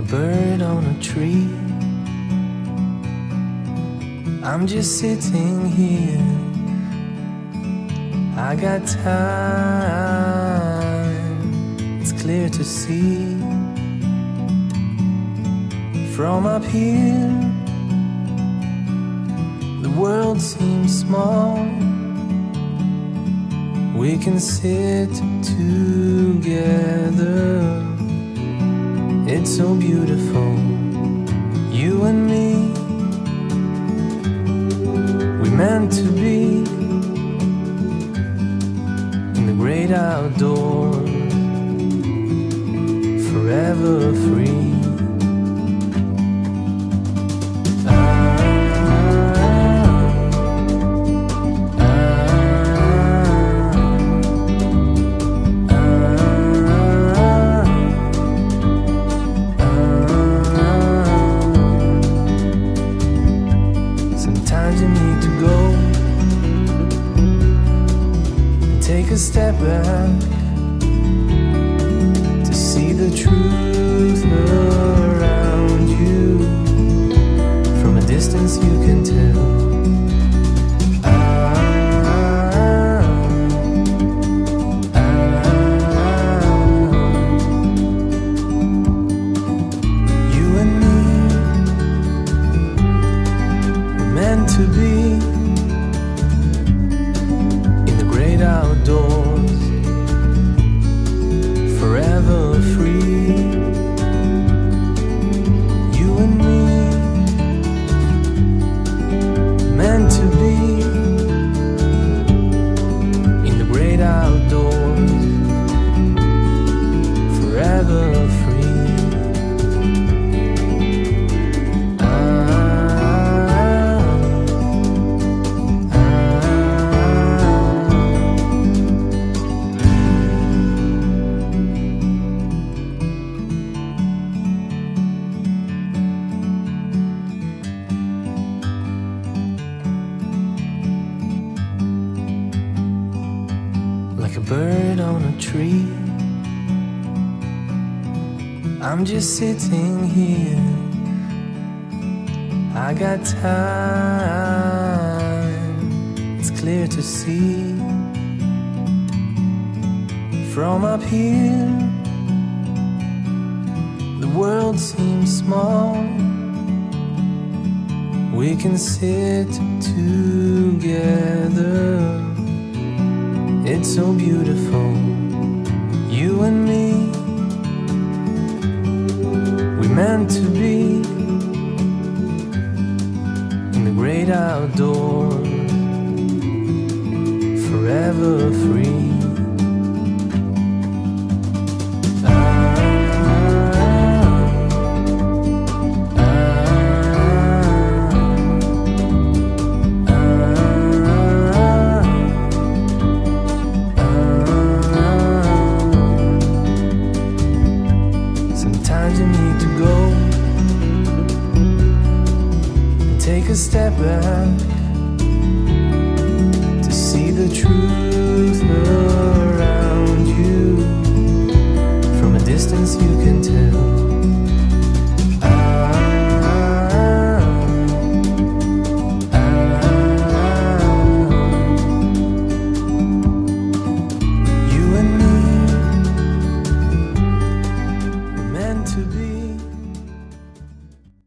a bird on a tree. I'm just sitting here, I got time, it's clear to see. From up here, the world seems small. We can sit together, it's so beautiful, you and me. We meant to be in the great outdoors, forever free. Sometimes you need to go and take a step back to see the truth around you. From a distance you can tell. You and me were meant to be in the great outdoors, forever free. You and me, meant to be in the great outdoors, forever free. Like a bird on a tree, I'm just sitting here, I got time, it's clear to see. From up here, the world seems small. We can sit together, it's so beautiful, you and me. We meant to be in the great outdoors, forever free. Sometimes you need to go and take a step back to see the truth around you. From a distance you can tell.